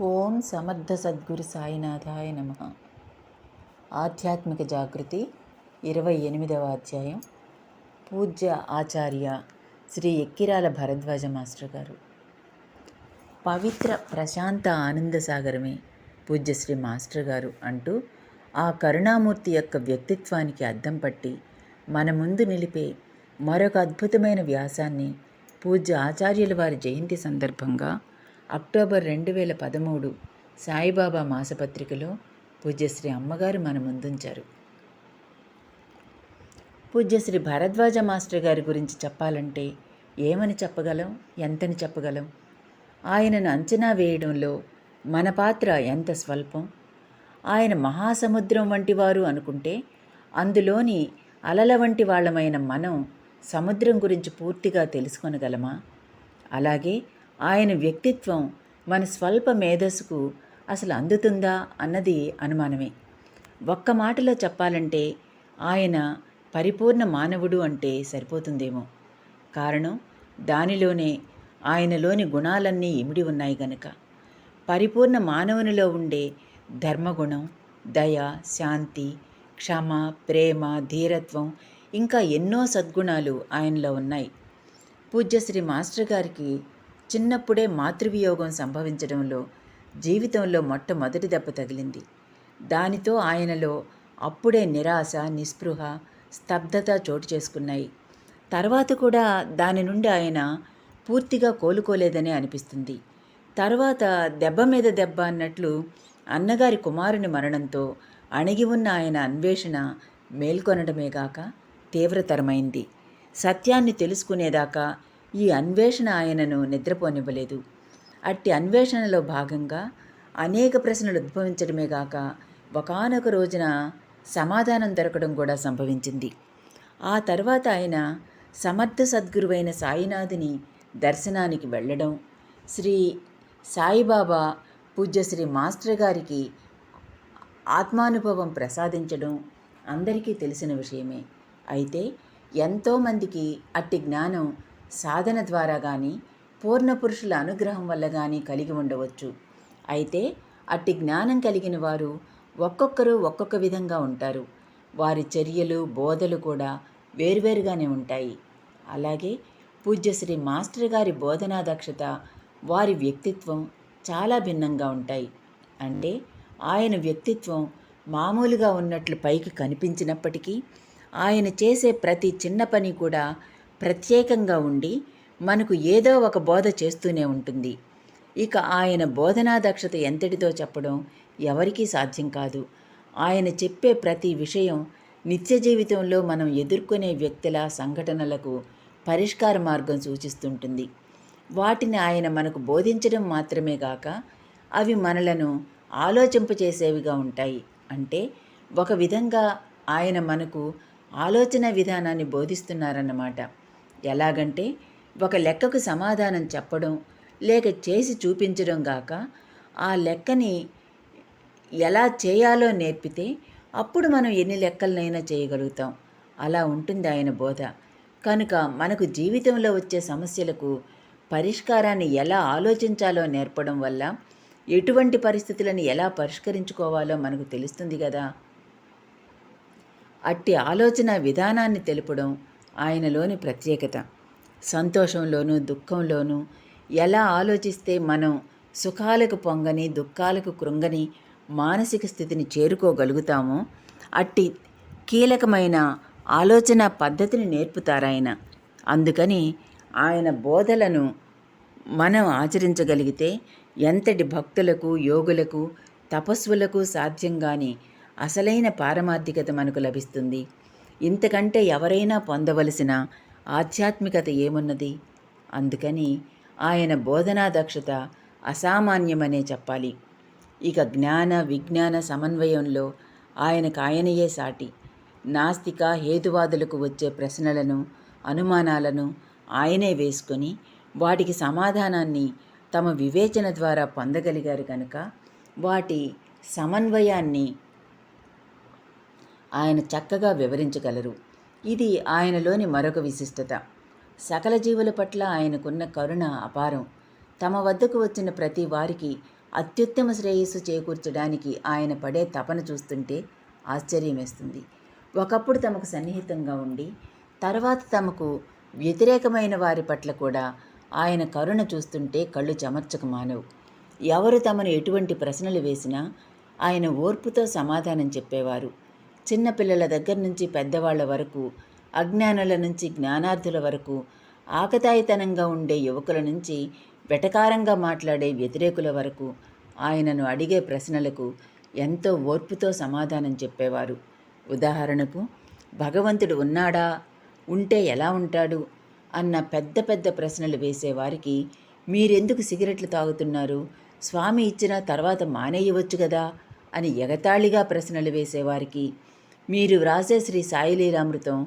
ఓం సమర్థ సద్గురు సాయినాథాయ నమః. ఆధ్యాత్మిక జాగృతి 28వ అధ్యాయం. పూజ్య ఆచార్య శ్రీ ఎక్కిరాల భరద్వాజ మాస్టర్ గారు. పవిత్ర ప్రశాంత ఆనంద సాగరమే పూజ్యశ్రీ మాస్టర్ గారు అంటూ ఆ కరుణామూర్తి యొక్క వ్యక్తిత్వానికి అద్దం పట్టి మన ముందు నిలిపే మరొక అద్భుతమైన వ్యాసాన్ని పూజ్య ఆచార్యుల వారి జయంతి సందర్భంగా అక్టోబర్ 2013 సాయిబాబా మాసపత్రికలో పూజ్యశ్రీ అమ్మగారు మన ముందుంచారు. పూజ్యశ్రీ భరద్వాజ మాస్టర్ గారి గురించి చెప్పాలంటే ఏమని చెప్పగలం, ఎంతని చెప్పగలం? ఆయనను అంచనా వేయడంలో మన పాత్ర ఎంత స్వల్పం. ఆయన మహాసముద్రం వంటి వారు అనుకుంటే అందులోని అలల వంటి వాళ్ళమైన మనం సముద్రం గురించి పూర్తిగా తెలుసుకొనగలమా? అలాగే ఆయన వ్యక్తిత్వం మన స్వల్ప మేధస్సుకు అసలు అందుతుందా అన్నది అనుమానమే. ఒక్క మాటలో చెప్పాలంటే ఆయన పరిపూర్ణ మానవుడు అంటే సరిపోతుందేమో. కారణం దానిలోనే ఆయనలోని గుణాలన్నీ ఇమిడి ఉన్నాయి గనక. పరిపూర్ణ మానవునిలో ఉండే ధర్మగుణం, దయ, శాంతి, క్షమ, ప్రేమ, ధీరత్వం ఇంకా ఎన్నో సద్గుణాలు ఆయనలో ఉన్నాయి. పూజ్యశ్రీ మాస్టర్ గారికి చిన్నప్పుడే మాతృవియోగం సంభవించడంలో జీవితంలో మొట్టమొదటి దెబ్బ తగిలింది. దానితో ఆయనలో అప్పుడే నిరాశ, నిస్పృహ, స్తబ్దత చోటు చేసుకున్నాయి. తర్వాత కూడా దాని నుండి ఆయన పూర్తిగా కోలుకోలేదనే అనిపిస్తుంది. తర్వాత దెబ్బ మీద దెబ్బ అన్నట్లు అన్నగారి కుమారుని మరణంతో అణిగి ఉన్న ఆయన అన్వేషణ మేల్కొనడమేగాక తీవ్రతరమైంది. సత్యాన్ని తెలుసుకునేదాకా ఈ అన్వేషణ ఆయనను నిద్రపోనివ్వలేదు. అట్టి అన్వేషణలో భాగంగా అనేక ప్రశ్నలు ఉద్భవించడమే గాక ఒకానొక రోజున సమాధానం దొరకడం కూడా సంభవించింది. ఆ తర్వాత ఆయన సమర్థ సద్గురువైన సాయినాథుని దర్శనానికి వెళ్ళడం, శ్రీ సాయిబాబా పూజ్యశ్రీ మాస్టర్ గారికి ఆత్మానుభవం ప్రసాదించడం అందరికీ తెలిసిన విషయమే. అయితే ఎంతోమందికి అట్టి జ్ఞానం సాధన ద్వారా కానీ పూర్ణపురుషుల అనుగ్రహం వల్ల కానీ కలిగి ఉండవచ్చు. అయితే అట్టి జ్ఞానం కలిగిన వారు ఒక్కొక్కరు ఒక్కొక్క విధంగా ఉంటారు. వారి చర్యలు, బోధలు కూడా వేరువేరుగానే ఉంటాయి. అలాగే పూజ్యశ్రీ మాస్టర్ గారి బోధనా దక్షత, వారి వ్యక్తిత్వం చాలా భిన్నంగా ఉంటాయి. అంటే ఆయన వ్యక్తిత్వం మామూలుగా ఉన్నట్లు పైకి కనిపించినప్పటికీ ఆయన చేసే ప్రతి చిన్న పని కూడా ప్రత్యేకంగా ఉండి మనకు ఏదో ఒక బోధ చేస్తూనే ఉంటుంది. ఇక ఆయన బోధనా దక్షత ఎంతటితో చెప్పడం ఎవరికీ సాధ్యం కాదు. ఆయన చెప్పే ప్రతి విషయం నిత్య జీవితంలో మనం ఎదుర్కొనే వ్యక్తుల, సంఘటనలకు పరిష్కార మార్గం సూచిస్తుంటుంది. వాటిని ఆయన మనకు బోధించడం మాత్రమే గాక అవి మనలను ఆలోచింపచేసేవిగా ఉంటాయి. అంటే ఒక విధంగా ఆయన మనకు ఆలోచన విధానాన్ని బోధిస్తున్నారన్నమాట. ఎలాగంటే ఒక లెక్కకు సమాధానం చెప్పడం లేక చేసి చూపించడం గాక ఆ లెక్కని ఎలా చేయాలో నేర్పితే అప్పుడు మనం ఎన్ని లెక్కలనైనా చేయగలుగుతాం. అలా ఉంటుంది ఆయన బోధ. కనుక మనకు జీవితంలో వచ్చే సమస్యలకు పరిష్కారాన్ని ఎలా ఆలోచించాలో నేర్పడం వల్ల ఎటువంటి పరిస్థితులను ఎలా పరిష్కరించుకోవాలో మనకు తెలుస్తుంది కదా. అట్టి ఆలోచన విధానాన్ని తెలుపడం ఆయనలోని ప్రత్యేకత. సంతోషంలోనూ దుఃఖంలోనూ ఎలా ఆలోచిస్తే మనం సుఖాలకు పొంగని, దుఃఖాలకు కృంగని మానసిక స్థితిని చేరుకోగలుగుతామో అట్టి కీలకమైన ఆలోచన పద్ధతిని నేర్పుతారాయన. అందుకని ఆయన బోధలను మనం ఆచరించగలిగితే ఎంతటి భక్తులకు, యోగులకు, తపస్సులకు సాధ్యం కాని అసలైన పారమార్థికత మనకు లభిస్తుంది. ఇంతకంటే ఎవరైనా పొందవలసిన ఆధ్యాత్మికత ఏమున్నది? అందుకని ఆయన బోధనా దక్షత అసామాన్యమనే చెప్పాలి. ఇక జ్ఞాన విజ్ఞాన సమన్వయంలో ఆయనకు ఆయనయే సాటి. నాస్తిక హేతువాదులకు వచ్చే ప్రశ్నలను, అనుమానాలను ఆయనే వేసుకొని వాటికి సమాధానాన్ని తమ వివేచన ద్వారా పొందగలిగారు కనుక వాటి సమన్వయాన్ని ఆయన చక్కగా వివరించగలరు. ఇది ఆయనలోని మరొక విశిష్టత. సకల జీవుల పట్ల ఆయనకున్న కరుణ అపారం. తమ వద్దకు వచ్చిన ప్రతి వారికి అత్యుత్తమ శ్రేయస్సు చేకూర్చడానికి ఆయన పడే తపన చూస్తుంటే ఆశ్చర్యం వేస్తుంది. ఒకప్పుడు తమకు సన్నిహితంగా ఉండి తర్వాత తమకు వ్యతిరేకమైన వారి పట్ల కూడా ఆయన కరుణ చూస్తుంటే కళ్ళు చెమర్చక మానవు. ఎవరు తమను ఎటువంటి ప్రశ్నలు వేసినా ఆయన ఓర్పుతో సమాధానం చెప్పేవారు. చిన్నపిల్లల దగ్గర నుంచి పెద్దవాళ్ల వరకు, అజ్ఞానుల నుంచి జ్ఞానార్థుల వరకు, ఆకతాయితనంగా ఉండే యువకుల నుంచి వెటకారంగా మాట్లాడే వ్యతిరేకుల వరకు ఆయనను అడిగే ప్రశ్నలకు ఎంతో ఓర్పుతో సమాధానం చెప్పేవారు. ఉదాహరణకు, భగవంతుడు ఉన్నాడా, ఉంటే ఎలా ఉంటాడు అన్న పెద్ద పెద్ద ప్రశ్నలు వేసేవారికి మీరెందుకు సిగరెట్లు తాగుతున్నారు, స్వామి ఇచ్చిన తర్వాత మానేయవచ్చు కదా అని ఎగతాళిగా ప్రశ్నలు వేసేవారికి మీరు వ్రాసే శ్రీ సాయిలీలామృతం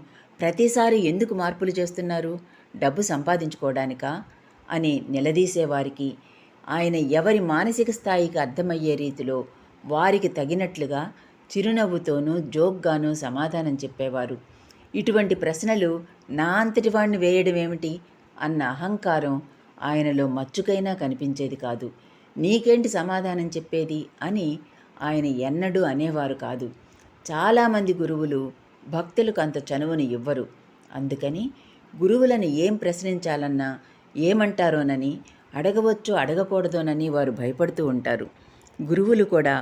ప్రతిసారి ఎందుకు మార్పులు చేస్తున్నారు, డబ్బు సంపాదించుకోవడానికా అని నిలదీసేవారికి ఆయన ఎవరి మానసిక స్థాయికి అర్థమయ్యే రీతిలో వారికి తగినట్లుగా చిరునవ్వుతోనూ జోక్గానూ సమాధానం చెప్పేవారు. ఇటువంటి ప్రశ్నలు నా అంతటి వాణ్ణి వేయడమేమిటి అన్న అహంకారం ఆయనలో మచ్చుకైనా కనిపించేది కాదు. నీకేంటి సమాధానం చెప్పేది అని ఆయన ఎన్నడూ అనేవారు కాదు. చాలామంది గురువులు భక్తులకు అంత చనువుని ఇవ్వరు. అందుకని గురువులను ఏం ప్రశ్నించాలన్నా ఏమంటారోనని, అడగవచ్చో అడగకూడదోనని వారు భయపడుతూ ఉంటారు. గురువులు కూడా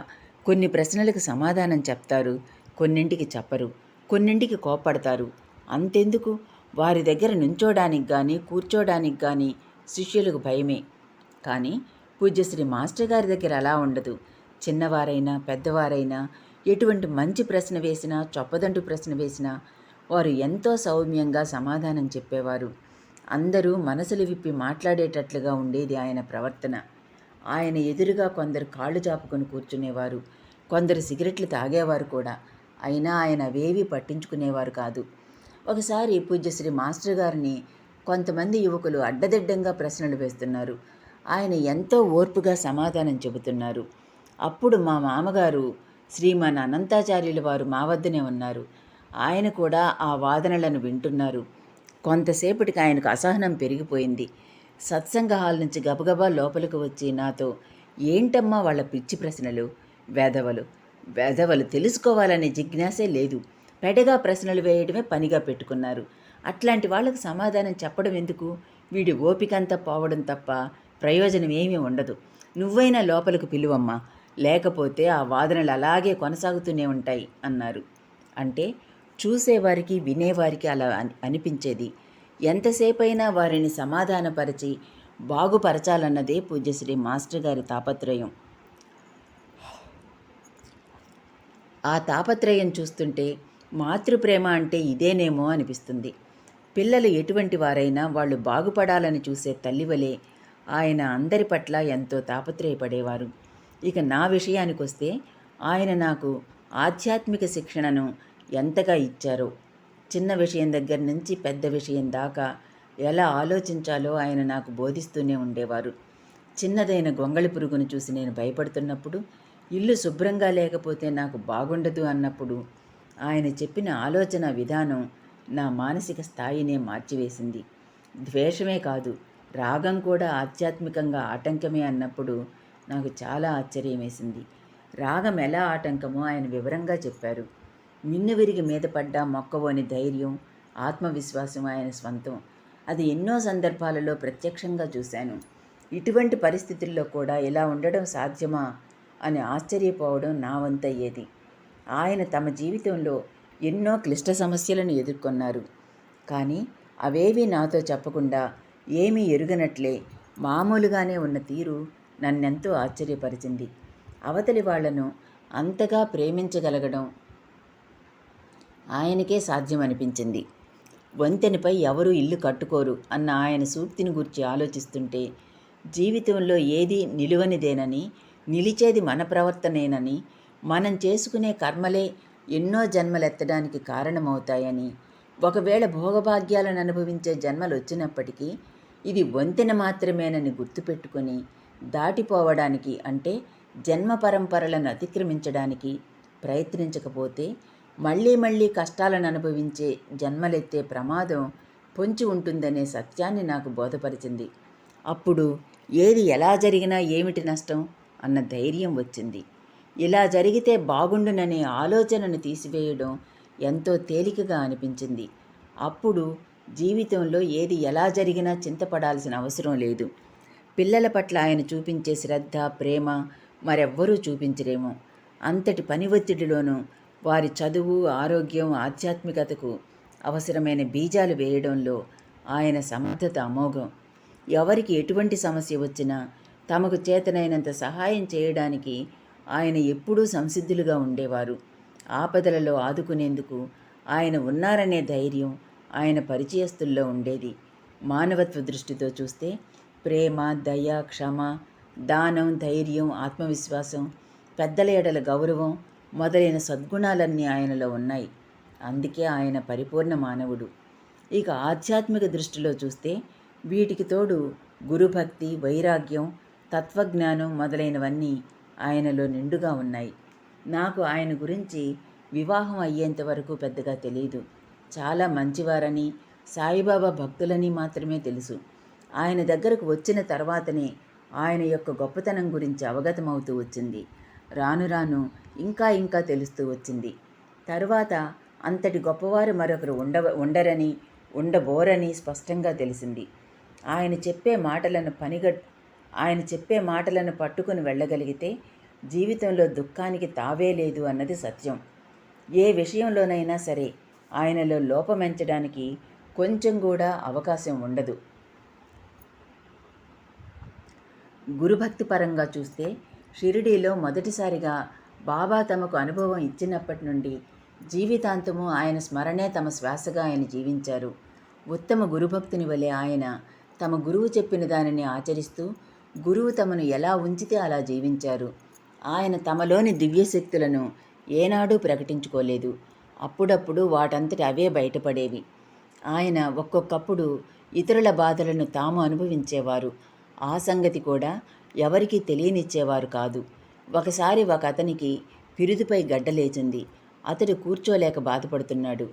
కొన్ని ప్రశ్నలకు సమాధానం చెప్తారు, కొన్నింటికి చెప్పరు, కొన్నింటికి కోప్పడతారు. అంతెందుకు, వారి దగ్గర నుంచోడానికి కానీ కూర్చోడానికి కానీ శిష్యులకు భయమే. కానీ పూజ్యశ్రీ మాస్టర్ గారి దగ్గర అలా ఉండదు. చిన్నవారైనా పెద్దవారైనా ఎటువంటి మంచి ప్రశ్న వేసినా, చొప్పదంటు ప్రశ్న వేసినా వారు ఎంతో సౌమ్యంగా సమాధానం చెప్పేవారు. అందరూ మనసులు విప్పి మాట్లాడేటట్లుగా ఉండేది ఆయన ప్రవర్తన. ఆయన ఎదురుగా కొందరు కాళ్ళు చాపుకొని కూర్చునేవారు, కొందరు సిగరెట్లు తాగేవారు కూడా. అయినా ఆయన అవేవీ పట్టించుకునేవారు కాదు. ఒకసారి పూజ్యశ్రీ మాస్టర్ గారిని కొంతమంది యువకులు అడ్డదిడ్డంగా ప్రశ్నలు వేస్తున్నారు. ఆయన ఎంతో ఓర్పుగా సమాధానం చెబుతున్నారు. అప్పుడు మా మామగారు శ్రీమాన్ అనంతాచార్యుల వారు మా వద్దనే ఉన్నారు. ఆయన కూడా ఆ వాదనలను వింటున్నారు. కొంతసేపటికి ఆయనకు అసహనం పెరిగిపోయింది. సత్సంగ హాల్ నుంచి గబగబా లోపలికి వచ్చి నాతో, ఏంటమ్మా వాళ్ళ పిచ్చి ప్రశ్నలు, వెధవలు తెలుసుకోవాలనే జిజ్ఞాసే లేదు, పెడగా ప్రశ్నలు వేయడమే పనిగా పెట్టుకున్నారు. అట్లాంటి వాళ్ళకు సమాధానం చెప్పడం ఎందుకు, వీడి ఓపికంతా పోవడం తప్ప ప్రయోజనం ఏమీ ఉండదు. నువ్వైనా లోపలికి పిలువమ్మా, లేకపోతే ఆ వాదనలు అలాగే కొనసాగుతూనే ఉంటాయి అన్నారు. అంటే చూసేవారికి వినేవారికి అలా అనిపించేది. ఎంతసేపైనా వారిని సమాధానపరిచి బాగుపరచాలన్నదే పూజ్యశ్రీ మాస్టర్ గారి తాపత్రయం. ఆ తాపత్రయం చూస్తుంటే మాతృప్రేమ అంటే ఇదేనేమో అనిపిస్తుంది. పిల్లలు ఎటువంటి వారైనా వాళ్ళు బాగుపడాలని చూసే తల్లివలే ఆయన అందరి పట్ల ఎంతో తాపత్రయపడేవారు. ఇక నా విషయానికొస్తే ఆయన నాకు ఆధ్యాత్మిక శిక్షణను ఎంతగా ఇచ్చారో. చిన్న విషయం దగ్గర నుంచి పెద్ద విషయం దాకా ఎలా ఆలోచించాలో ఆయన నాకు బోధిస్తూనే ఉండేవారు. చిన్నదైన గొంగళి పురుగును చూసి నేను భయపడుతున్నప్పుడు, ఇల్లు శుభ్రంగా లేకపోతే నాకు బాగుండదు అన్నప్పుడు ఆయన చెప్పిన ఆలోచన విధానం నా మానసిక స్థాయినే మార్చివేసింది. ద్వేషమే కాదు, రాగం కూడా ఆధ్యాత్మికంగా ఆటంకమే అన్నప్పుడు నాకు చాలా ఆశ్చర్యం వేసింది. రాగం ఎలా ఆటంకమో ఆయన వివరంగా చెప్పారు. మిన్ను విరిగి మీద పడ్డా మొక్కవోని ధైర్యం, ఆత్మవిశ్వాసం ఆయన స్వంతం. అది ఎన్నో సందర్భాలలో ప్రత్యక్షంగా చూశాను. ఇటువంటి పరిస్థితుల్లో కూడా ఇలా ఉండడం సాధ్యమా అని ఆశ్చర్యపోవడం నా వంతయ్యేది. ఆయన తమ జీవితంలో ఎన్నో క్లిష్ట సమస్యలను ఎదుర్కొన్నారు. కానీ అవేవీ నాతో చెప్పకుండా ఏమీ ఎరుగనట్లే మామూలుగానే ఉన్న తీరు నన్నెంతో ఆశ్చర్యపరిచింది. అవతలి వాళ్లను అంతగా ప్రేమించగలగడం ఆయనకే సాధ్యమనిపించింది. వంతెనపై ఎవరూ ఇల్లు కట్టుకోరు అన్న ఆయన సూక్తిని గురించి ఆలోచిస్తుంటే జీవితంలో ఏదీ నిలువనిదేనని, నిలిచేది మన ప్రవర్తనేనని, మనం చేసుకునే కర్మలే ఎన్నో జన్మలెత్తడానికి కారణమవుతాయని, ఒకవేళ భోగభాగ్యాలను అనుభవించే జన్మలు వచ్చినప్పటికీ ఇది వంతెన మాత్రమేనని గుర్తుపెట్టుకొని దాటిపోవడానికి, అంటే జన్మ పరంపరలను అతిక్రమించడానికి ప్రయత్నించకపోతే మళ్ళీ మళ్ళీ కష్టాలను అనుభవించే జన్మలెత్తే ప్రమాదం పొంచి ఉంటుందనే సత్యాన్ని నాకు బోధపరిచింది. అప్పుడు ఏది ఎలా జరిగినా ఏమిటి నష్టం, అన్న ధైర్యం వచ్చింది. ఇలా జరిగితే బాగుండుననే ఆలోచనను తీసివేయడం ఎంతో తేలికగా అనిపించింది. అప్పుడు జీవితంలో ఏది ఎలా జరిగినా చింతపడాల్సిన అవసరం లేదు. పిల్లల పట్ల ఆయన చూపించే శ్రద్ధ, ప్రేమ మరెవ్వరూ చూపించరేమో. అంతటి పని ఒత్తిడిలోనూ వారి చదువు, ఆరోగ్యం, ఆధ్యాత్మికతకు అవసరమైన బీజాలు వేయడంలో ఆయన సమర్థత అమోఘం. ఎవరికి ఎటువంటి సమస్య వచ్చినా తమకు చేతనైనంత సహాయం చేయడానికి ఆయన ఎప్పుడూ సంసిద్ధులుగా ఉండేవారు. ఆపదలలో ఆదుకునేందుకు ఆయన ఉన్నారనే ధైర్యం ఆయన పరిచయస్తుల్లో ఉండేది. మానవత్వ దృష్టితో చూస్తే ప్రేమ, దయ, క్షమ, దానం, ధైర్యం, ఆత్మవిశ్వాసం, పెద్దల ఎడల గౌరవం మొదలైన సద్గుణాలన్నీ ఆయనలో ఉన్నాయి. అందుకే ఆయన పరిపూర్ణ మానవుడు. ఇక ఆధ్యాత్మిక దృష్టిలో చూస్తే వీటికి తోడు గురుభక్తి, వైరాగ్యం, తత్వజ్ఞానం మొదలైనవన్నీ ఆయనలో నిండుగా ఉన్నాయి. నాకు ఆయన గురించి వివాహం అయ్యేంత వరకు పెద్దగా తెలియదు. చాలా మంచివారని, సాయిబాబా భక్తులని మాత్రమే తెలుసు. ఆయన దగ్గరకు వచ్చిన తర్వాతనే ఆయన యొక్క గొప్పతనం గురించి అవగతమవుతూ వచ్చింది. రాను రాను ఇంకా ఇంకా తెలుస్తూ వచ్చింది. తరువాత అంతటి గొప్పవారు మరొకరు ఉండరని, ఉండబోరని స్పష్టంగా తెలిసింది. ఆయన చెప్పే మాటలను పట్టుకుని వెళ్ళగలిగితే జీవితంలో దుఃఖానికి తావే లేదు అన్నది సత్యం. ఏ విషయంలోనైనా సరే ఆయనలో లోపమెంచడానికి కొంచెం కూడా అవకాశం ఉండదు. గురుభక్తి పరంగా చూస్తే షిరిడీలో మొదటిసారిగా బాబా తమకు అనుభవం ఇచ్చినప్పటి నుండి జీవితాంతము ఆయన స్మరణే తమ శ్వాసగా ఆయన జీవించారు. ఉత్తమ గురుభక్తుని వలె ఆయన తమ గురువు చెప్పిన దానిని ఆచరిస్తూ గురువు తమను ఎలా ఉంచితే అలా జీవించారు. ఆయన తమలోని దివ్యశక్తులను ఏనాడూ ప్రకటించుకోలేదు. అప్పుడప్పుడు వాటంతటి అవే బయటపడేవి. ఆయన ఒక్కొక్కప్పుడు ఇతరుల బాధలను తాము అనుభవించేవారు. ఆ సంగతి కూడా ఎవరికీ తెలియనిచ్చేవారు కాదు. ఒకసారి ఒక అతనికి పిరుదుపై గడ్డలేచింది. అతడు కూర్చోలేక బాధపడుతున్నాడు.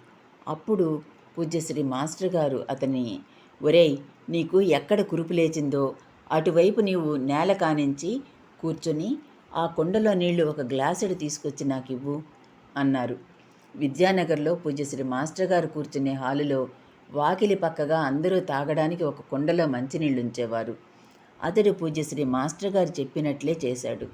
అప్పుడు పూజ్యశ్రీ మాస్టర్ గారు అతన్ని, ఒరేయ్, నీకు ఎక్కడ కురుపు లేచిందో అటువైపు నీవు నేల కానించి కూర్చొని ఆ కుండలో నీళ్లు ఒక గ్లాసుడు తీసుకొచ్చి నాకివ్వు అన్నారు. విద్యానగర్లో పూజ్యశ్రీ మాస్టర్ గారు కూర్చునే హాలులో వాకిలి పక్కగా అందరూ తాగడానికి ఒక కుండలో మంచినీళ్ళు ఉంచేవారు. అతడు పూజ్యశ్రీ మాస్టర్ గారు చెప్పినట్లే చేశాడు.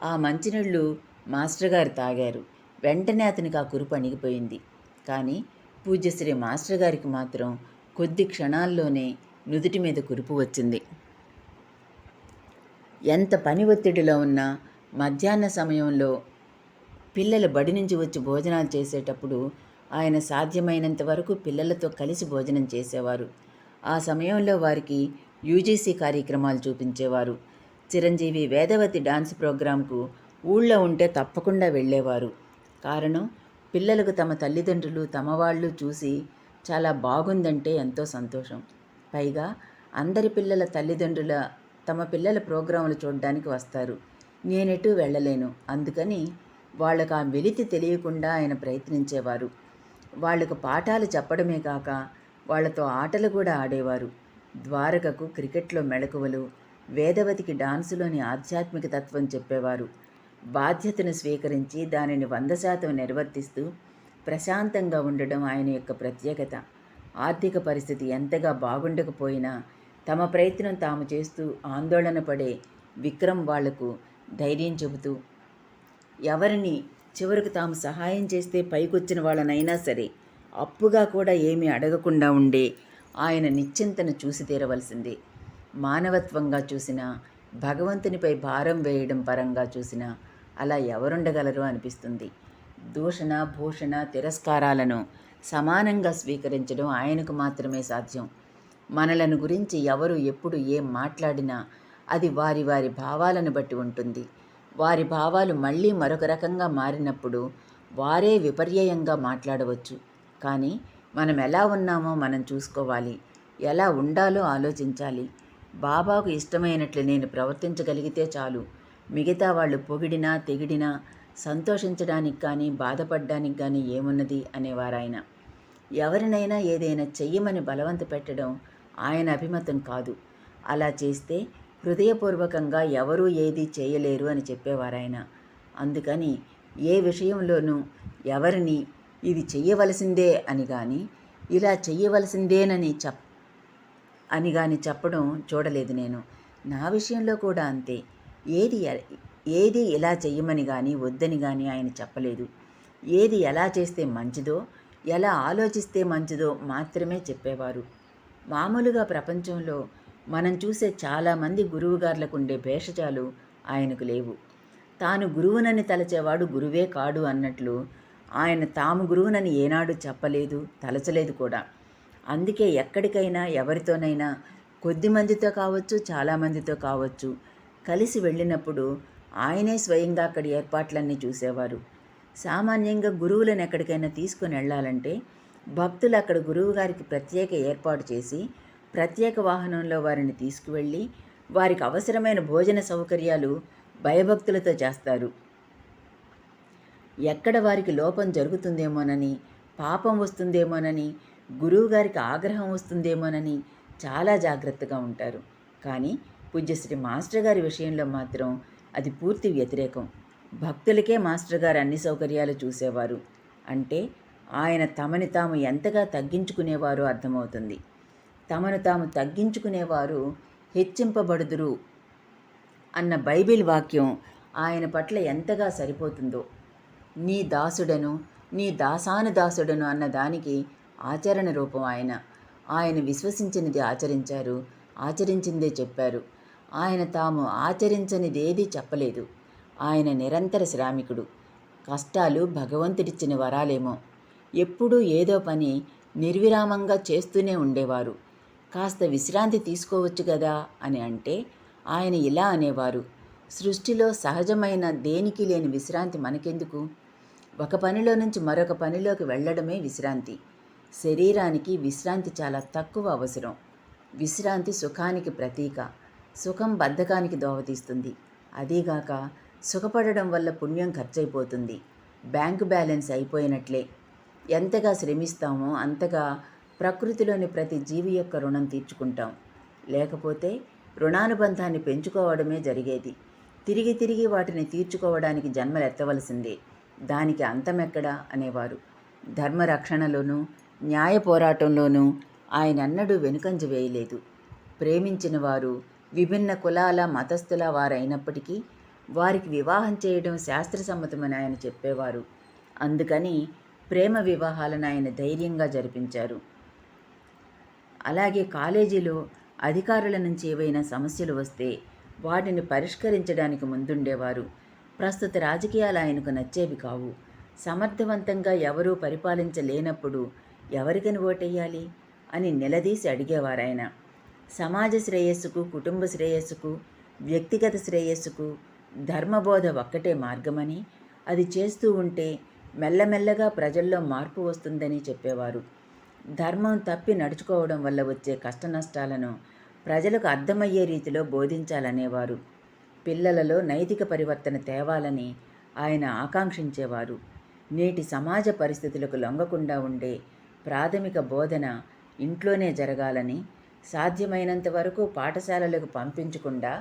ఆ మంచినీళ్ళు మాస్టర్ గారు తాగారు. వెంటనే అతనికి ఆ కురుపు అణిగిపోయింది. కానీ పూజ్యశ్రీ మాస్టర్ గారికి మాత్రం కొద్ది క్షణాల్లోనే నుదుటి మీద కురుపు వచ్చింది. ఎంత పని ఒత్తిడిలో ఉన్నా మధ్యాహ్న సమయంలో పిల్లలు బడి నుంచి వచ్చి భోజనాలు చేసేటప్పుడు ఆయన సాధ్యమైనంత వరకు పిల్లలతో కలిసి భోజనం చేసేవారు. ఆ సమయంలో వారికి యూజీసీ కార్యక్రమాలు చూపించేవారు. చిరంజీవి వేదవతి డాన్స్ ప్రోగ్రాంకు ఊళ్ళో ఉంటే తప్పకుండా వెళ్ళేవారు. కారణం, పిల్లలకు తమ తల్లిదండ్రులు, తమ వాళ్ళు చూసి చాలా బాగుందంటే ఎంతో సంతోషం. పైగా అందరి పిల్లల తల్లిదండ్రుల తమ పిల్లల ప్రోగ్రాములు చూడడానికి వస్తారు. నేనెటూ వెళ్ళలేను. అందుకని వాళ్ళకు ఆ వెలితి తెలియకుండా ఆయన ప్రయత్నించేవారు. వాళ్లకు పాఠాలు చెప్పడమే కాక వాళ్లతో ఆటలు కూడా ఆడేవారు. ద్వారకకు క్రికెట్లో మెళకువలు, వేదవతికి డాన్సులోని ఆధ్యాత్మిక తత్వం చెప్పేవారు. బాధ్యతను స్వీకరించి దానిని 100% నిర్వర్తిస్తూ ప్రశాంతంగా ఉండడం ఆయన యొక్క ప్రత్యేకత. ఆర్థిక పరిస్థితి ఎంతగా బాగుండకపోయినా తమ ప్రయత్నం తాము చేస్తూ ఆందోళన పడే విక్రమ్ వాళ్లకు ధైర్యం చెబుతూ, ఎవరిని చివరకు తాము సహాయం చేస్తే పైకొచ్చిన వాళ్ళనైనా సరే అప్పుగా కూడా ఏమీ అడగకుండా ఉండే ఆయన నిశ్చింతను చూసి తీరవలసిందే. మానవత్వంగా చూసినా, భగవంతునిపై భారం వేయడం పరంగా చూసినా అలా ఎవరుండగలరు అనిపిస్తుంది. దూషణ, భూషణ, తిరస్కారాలను సమానంగా స్వీకరించడం ఆయనకు మాత్రమే సాధ్యం. మనలను గురించి ఎవరు ఎప్పుడు ఏం మాట్లాడినా అది వారి వారి భావాలను బట్టి ఉంటుంది. వారి భావాలు మళ్ళీ మరొక రకంగా మారినప్పుడు వారే విపర్యయంగా మాట్లాడవచ్చు. కానీ మనం ఎలా ఉన్నామో మనం చూసుకోవాలి. ఎలా ఉండాలో ఆలోచించాలి. బాబాకు ఇష్టమైనట్లు నేను ప్రవర్తించగలిగితే చాలు. మిగతా వాళ్ళు పొగిడినా తెగిడినా సంతోషించడానికి కానీ బాధపడడానికి కానీ ఏమున్నది అనేవారాయన. ఎవరినైనా ఏదైనా చెయ్యమని బలవంత పెట్టడం ఆయన అభిమతం కాదు. అలా చేస్తే హృదయపూర్వకంగా ఎవరూ ఏదీ చేయలేరు అని చెప్పేవారు ఆయన. అందుకని ఏ విషయంలోనూ ఎవరిని ఇది చెయ్యవలసిందే అని కానీ, ఇలా చెయ్యవలసిందేనని చెప్పడం చూడలేదు నేను. నా విషయంలో కూడా అంతే. ఏది ఎలా చెయ్యమని కానీ వద్దని కానీ ఆయన చెప్పలేదు. ఏది ఎలా చేస్తే మంచిదో, ఎలా ఆలోచిస్తే మంచిదో మాత్రమే చెప్పేవారు. మామూలుగా ప్రపంచంలో మనం చూసే చాలామంది గురువుగార్లకు ఉండే భేషజాలు ఆయనకు లేవు. తాను గురువునని తలచేవాడు గురువే కాడు అన్నట్లు ఆయన తాము గురువునని ఏనాడు చెప్పలేదు, తలచలేదు కూడా. అందుకే ఎక్కడికైనా ఎవరితోనైనా కొద్దిమందితో కావచ్చు, చాలామందితో కావచ్చు, కలిసి వెళ్ళినప్పుడు ఆయనే స్వయంగా అక్కడి ఏర్పాట్లన్నీ చూసేవారు. సామాన్యంగా గురువులను ఎక్కడికైనా తీసుకుని వెళ్ళాలంటే భక్తులు అక్కడ గురువుగారికి ప్రత్యేక ఏర్పాటు చేసి ప్రత్యేక వాహనంలో వారిని తీసుకువెళ్ళి వారికి అవసరమైన భోజన సౌకర్యాలు భయభక్తులతో చేస్తారు. ఎక్కడ వారికి లోపం జరుగుతుందేమోనని, పాపం వస్తుందేమోనని, గురువుగారికి ఆగ్రహం వస్తుందేమోనని చాలా జాగ్రత్తగా ఉంటారు. కానీ పూజ్యశ్రీ మాస్టర్ గారి విషయంలో మాత్రం అది పూర్తి వ్యతిరేకం. భక్తులకే మాస్టర్ గారు అన్ని సౌకర్యాలు చూసేవారు. అంటే ఆయన తమని తాము ఎంతగా తగ్గించుకునేవారో అర్థమవుతుంది. తమను తాము తగ్గించుకునేవారు హెచ్చింపబడుదురు అన్న బైబిల్ వాక్యం ఆయన పట్ల ఎంతగా సరిపోతుందో. నీ దాసుడను, నీ దాసానుదాసుడను అన్న దానికి ఆచరణ రూపం ఆయన. ఆయన విశ్వసించినది ఆచరించారు, ఆచరించిందే చెప్పారు. ఆయన తాము ఆచరించనిదేదీ చెప్పలేదు. ఆయన నిరంతర శ్రామికుడు. కష్టాలు భగవంతుడిచ్చిన వరాలేమో. ఎప్పుడూ ఏదో పని నిర్విరామంగా చేస్తూనే ఉండేవారు. కాస్త విశ్రాంతి తీసుకోవచ్చు కదా అని అంటే ఆయన ఇలా అనేవారు, సృష్టిలో సహజమైన దేనికి లేని విశ్రాంతి మనకెందుకు? ఒక పనిలో నుంచి మరొక పనిలోకి వెళ్ళడమే విశ్రాంతి. శరీరానికి విశ్రాంతి చాలా తక్కువ అవసరం. విశ్రాంతి సుఖానికి ప్రతీక. సుఖం బద్ధకానికి దోవతీస్తుంది. అదీగాక సుఖపడడం వల్ల పుణ్యం ఖర్చయిపోతుంది. Bank balance అయిపోయినట్లే. ఎంతగా శ్రమిస్తామో అంతగా ప్రకృతిలోని ప్రతి జీవి యొక్క రుణం తీర్చుకుంటాం. లేకపోతే రుణానుబంధాన్ని పెంచుకోవడమే జరిగేది. తిరిగి తిరిగి వాటిని తీర్చుకోవడానికి జన్మలెత్తవలసిందే. దానికి అంతమెక్కడా అనేవారు. ధర్మరక్షణలోనూ న్యాయ పోరాటంలోనూ ఆయన అన్నడూ వెనుకంజ వేయలేదు. ప్రేమించిన వారు విభిన్న కులాల మతస్థుల వారైనప్పటికీ వారికి వివాహం చేయడం శాస్త్రసమ్మతమని ఆయన చెప్పేవారు. అందుకని ప్రేమ వివాహాలను ఆయన ధైర్యంగా జరిపించారు. అలాగే కాలేజీలో అధికారుల నుంచి ఏవైనా సమస్యలు వస్తే వాటిని పరిష్కరించడానికి ముందుండేవారు. ప్రస్తుత రాజకీయాలు ఆయనకు నచ్చేవి కావు. సమర్థవంతంగా ఎవరూ పరిపాలించలేనప్పుడు ఎవరికని ఓటెయ్యాలి అని నిలదీసి అడిగేవారాయన. సమాజ శ్రేయస్సుకు, కుటుంబ శ్రేయస్సుకు, వ్యక్తిగత శ్రేయస్సుకు ధర్మబోధ ఒక్కటే మార్గమని, అది చేస్తూ ఉంటే మెల్లమెల్లగా ప్రజల్లో మార్పు వస్తుందని చెప్పేవారు. ధర్మం తప్పి నడుచుకోవడం వల్ల వచ్చే కష్టనష్టాలను ప్రజలకు అర్థమయ్యే రీతిలో బోధించాలనేవారు. పిల్లలలో నైతిక పరివర్తన తేవాలని ఆయన ఆకాంక్షించేవారు. నేటి సమాజ పరిస్థితులకు లొంగకుండా ఉండే ప్రాథమిక బోధన ఇంట్లోనే జరగాలని, సాధ్యమైనంత వరకు పాఠశాలలకు పంపించకుండా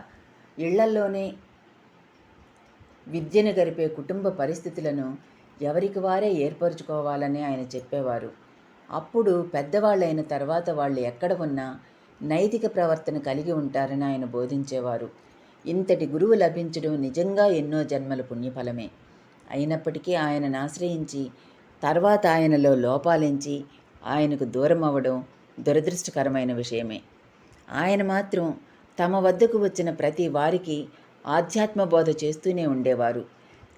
ఇళ్లల్లోనే విద్యను గరిపే కుటుంబ పరిస్థితులను ఎవరికి వారే ఏర్పరచుకోవాలని ఆయన చెప్పేవారు. అప్పుడు పెద్దవాళ్ళైన తర్వాత వాళ్ళు ఎక్కడ ఉన్నా నైతిక ప్రవర్తన కలిగి ఉంటారని ఆయన బోధించేవారు. ఇంతటి గురువు లభించడం నిజంగా ఎన్నో జన్మల పుణ్యఫలమే. అయినప్పటికీ ఆయనను ఆశ్రయించి తర్వాత ఆయనలో లోపాలించి ఆయనకు దూరం అవ్వడం దురదృష్టకరమైన విషయమే. ఆయన మాత్రం తమ వద్దకు వచ్చిన ప్రతి వారికి ఆధ్యాత్మ బోధ చేస్తూనే ఉండేవారు.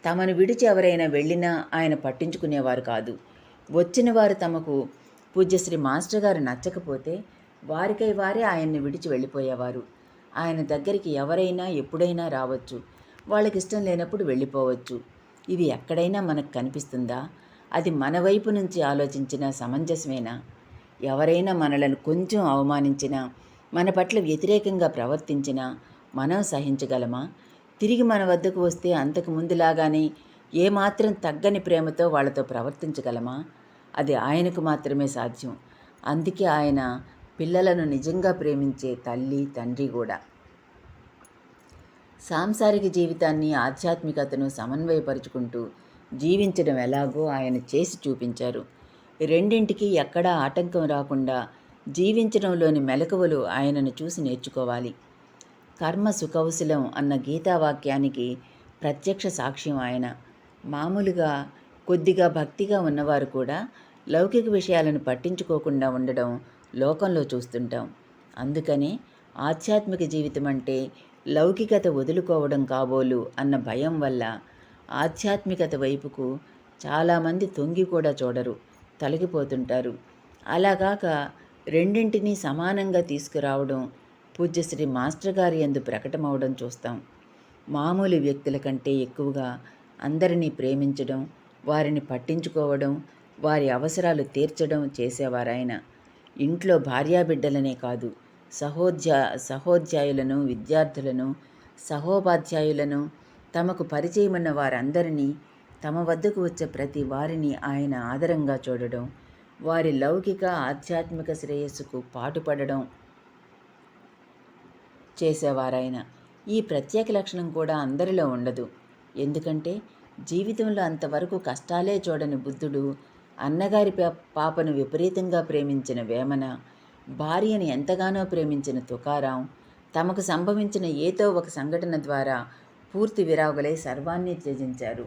తమను విడిచి ఎవరైనా వెళ్ళినా ఆయన పట్టించుకునేవారు కాదు. వచ్చిన వారు తమకు పూజ్యశ్రీ మాస్టర్ గారు నచ్చకపోతే వారికై వారే ఆయన్ని విడిచి వెళ్ళిపోయేవారు. ఆయన దగ్గరికి ఎవరైనా ఎప్పుడైనా రావచ్చు, వాళ్ళకి ఇష్టం లేనప్పుడు వెళ్ళిపోవచ్చు. ఇది ఎక్కడైనా మనకు కనిపిస్తుందా? అది మన వైపు నుంచి ఆలోచించినా సమంజసమేనా? ఎవరైనా మనలను కొంచెం అవమానించినా, మన పట్ల వ్యతిరేకంగా ప్రవర్తించినా మనం సహించగలమా? తిరిగి మన వద్దకు వస్తే అంతకు ముందులాగానే ఏమాత్రం తగ్గని ప్రేమతో వాళ్ళతో ప్రవర్తించగలమా? అది ఆయనకు మాత్రమే సాధ్యం. అందుకే ఆయన పిల్లలను నిజంగా ప్రేమించే తల్లి, తండ్రి కూడా. సాంసారిక జీవితాన్ని ఆధ్యాత్మికతను సమన్వయపరుచుకుంటూ జీవించడం ఎలాగో ఆయన చేసి చూపించారు. రెండింటికి ఎక్కడా ఆటంకం రాకుండా జీవించడంలోని మెలకువలు ఆయనను చూసి నేర్చుకోవాలి. కర్మ సుకౌశలం అన్న గీతావాక్యానికి ప్రత్యక్ష సాక్ష్యం ఆయన. మామూలుగా కొద్దిగా భక్తిగా ఉన్నవారు కూడా లౌకిక విషయాలను పట్టించుకోకుండా ఉండడం లోకంలో చూస్తుంటాం. అందుకనే ఆధ్యాత్మిక జీవితం అంటే లౌకికత వదులుకోవడం కాబోలు అన్న భయం వల్ల ఆధ్యాత్మికత వైపుకు చాలామంది తొంగి కూడా చూడరు, తొలగిపోతుంటారు. అలాగాక రెండింటినీ సమానంగా తీసుకురావడం పూజ్యశ్రీ మాస్టర్ గారి యందు ప్రకటమవడం చూస్తాం. మామూలు వ్యక్తుల కంటే ఎక్కువగా అందరినీ ప్రేమించడం, వారిని పట్టించుకోవడం, వారి అవసరాలు తీర్చడం చేసేవారాయన. ఇంట్లో భార్యాబిడ్డలనే కాదు, సహోధ్యాయులను, విద్యార్థులను, సహోపాధ్యాయులను, తమకు పరిచయమున్న వారందరినీ, తమ వద్దకు వచ్చే ప్రతి వారిని ఆయన ఆదరంగా చూడడం, వారి లౌకిక ఆధ్యాత్మిక శ్రేయస్సుకు పాటుపడడం చేసేవారాయన. ఈ ప్రత్యేక లక్షణం కూడా అందరిలో ఉండదు. ఎందుకంటే జీవితంలో అంతవరకు కష్టాలే చూడని బుద్ధుడు, అన్నగారి పాపను విపరీతంగా ప్రేమించిన వేమన, భార్యను ఎంతగానో ప్రేమించిన తుకారాం, తమకు సంభవించిన ఏదో ఒక సంఘటన ద్వారా పూర్తి విరాగులై సర్వాన్ని త్యజించారు.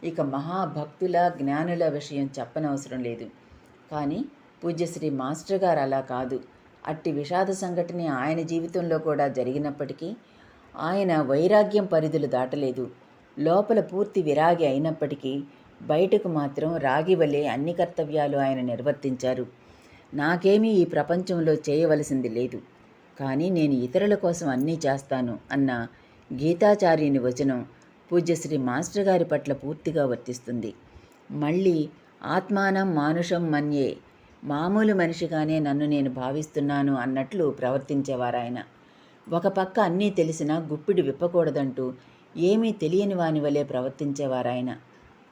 ఇక మహాభక్తుల, జ్ఞానుల విషయం చెప్పనవసరం లేదు. కానీ పూజ్యశ్రీ మాస్టర్ గారు అలా కాదు. అట్టి విషాద సంఘటన ఆయన జీవితంలో కూడా జరిగినప్పటికీ ఆయన వైరాగ్యం పరిధులు దాటలేదు. లోపల పూర్తి విరాగి అయినప్పటికీ బయటకు మాత్రం రాగి వలె అన్ని కర్తవ్యాలు ఆయన నిర్వర్తించారు. నాకేమీ ఈ ప్రపంచంలో చేయవలసింది లేదు, కానీ నేను ఇతరుల కోసం అన్నీ చేస్తాను అన్న గీతాచార్యుని వచనం పూజ్యశ్రీ మాస్టర్ గారి పట్ల పూర్తిగా వర్తిస్తుంది. మళ్ళీ ఆత్మానం మానుషం మన్యే, మామూలు మనిషిగానే నన్ను నేను భావిస్తున్నాను అన్నట్లు ప్రవర్తించేవారాయన. ఒక పక్క అన్నీ తెలిసినా గుప్పిడి విప్పకూడదంటూ ఏమీ తెలియని వాని వలె ప్రవర్తించేవారాయన.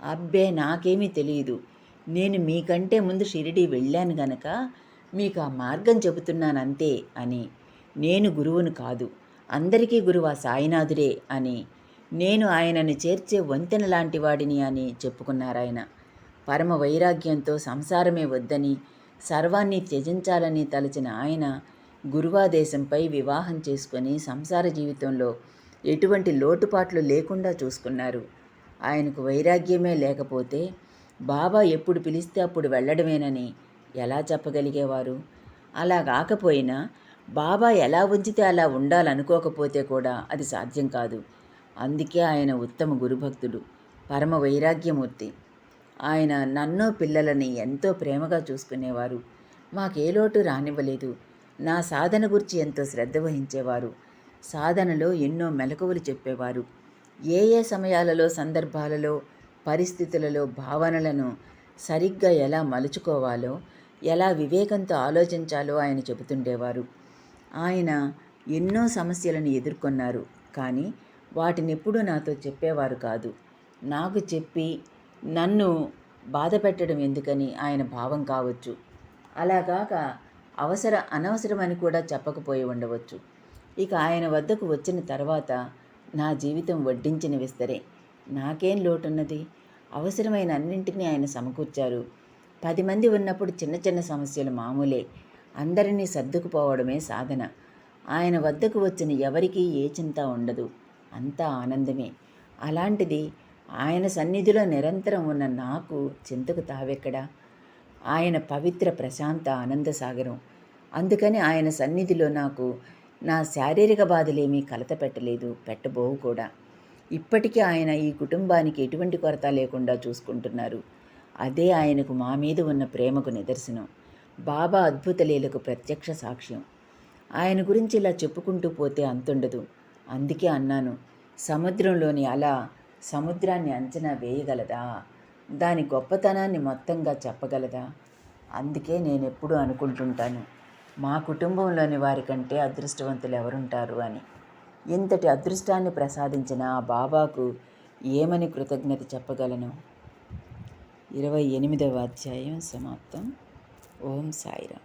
అబ్బే, నాకేమీ తెలియదు, నేను మీకంటే ముందు షిరిడీ వెళ్ళాను గనక మీకు ఆ మార్గం చెబుతున్నానంతే అని, నేను గురువును కాదు, అందరికీ గురువు ఆ సాయినాథుడే అని, నేను ఆయనను చేర్చే వంతెన లాంటి వాడిని అని చెప్పుకున్నారాయన. పరమ వైరాగ్యంతో సంసారమే వద్దని, సర్వాన్ని త్యజించాలని తలచిన ఆయన గురువాదేశంపై వివాహం చేసుకొని సంసార జీవితంలో ఎటువంటి లోటుపాట్లు లేకుండా చూసుకున్నారు. ఆయనకు వైరాగ్యమే లేకపోతే బాబా ఎప్పుడు పిలిస్తే అప్పుడు వెళ్ళడమేనని ఎలా చెప్పగలిగేవారు? అలా కాకపోయినా బాబా ఎలా ఉంచితే అలా ఉండాలనుకోకపోతే కూడా అది సాధ్యం కాదు. అందుకే ఆయన ఉత్తమ గురుభక్తుడు, పరమ వైరాగ్యమూర్తి. ఆయన నన్ను, పిల్లలని ఎంతో ప్రేమగా చూసుకునేవారు. మాకే లోటు రానివ్వలేదు. నా సాధన గురించి ఎంతో శ్రద్ధ వహించేవారు. సాధనలో ఎన్నో మెలకువలు చెప్పేవారు. ఏ ఏ సమయాలలో, సందర్భాలలో, పరిస్థితులలో భావనలను సరిగ్గా ఎలా మలుచుకోవాలో, ఎలా వివేకంతో ఆలోచించాలో ఆయన చెబుతుండేవారు. ఆయన ఎన్నో సమస్యలను ఎదుర్కొన్నారు, కానీ వాటినెప్పుడూ నాతో చెప్పేవారు కాదు. నాకు చెప్పి నన్ను బాధ పెట్టడం ఎందుకని ఆయన భావం కావచ్చు. అలాగాక అనవసరమని కూడా చెప్పకపోయి ఉండవచ్చు. ఇక ఆయన వద్దకు వచ్చిన తర్వాత నా జీవితం వడ్డించిన విస్తరే. నాకేం లోటున్నది? అవసరమైన అన్నింటినీ ఆయన సమకూర్చారు. 10 మంది ఉన్నప్పుడు చిన్న చిన్న సమస్యలు మామూలే. అందరినీ సర్దుకుపోవడమే సాధన. ఆయన వద్దకు వచ్చిన ఎవరికీ ఏ చింత ఉండదు, అంతా ఆనందమే. అలాంటిది ఆయన సన్నిధిలో నిరంతరం ఉన్న నాకు చింతకు తావెక్కడా? ఆయన పవిత్ర ప్రశాంత ఆనందసాగరం. అందుకని ఆయన సన్నిధిలో నాకు నా శారీరక బాధలేమీ కలత పెట్టలేదు, పెట్టబోవు కూడా. ఇప్పటికీ ఆయన ఈ కుటుంబానికి ఎటువంటి కొరత లేకుండా చూసుకుంటున్నారు. అదే ఆయనకు మా మీద ఉన్న ప్రేమకు నిదర్శనం. బాబా అద్భుత లీలకు ప్రత్యక్ష సాక్ష్యం. ఆయన గురించి ఇలా చెప్పుకుంటూ పోతే అంతుండదు. అందుకే అన్నాను, సముద్రంలోని అల సముద్రాన్ని అంచనా వేయగలదా? దాని గొప్పతనాన్ని మొత్తంగా చెప్పగలదా? అందుకే నేనెప్పుడూ అనుకుంటుంటాను, మా కుటుంబంలోని వారికంటే అదృష్టవంతులు ఎవరుంటారు అని. ఇంతటి అదృష్టాన్ని ప్రసాదించిన ఆ బాబాకు ఏమని కృతజ్ఞత చెప్పగలను? 28వ అధ్యాయం సమాప్తం. ఓం సాయిరామ్.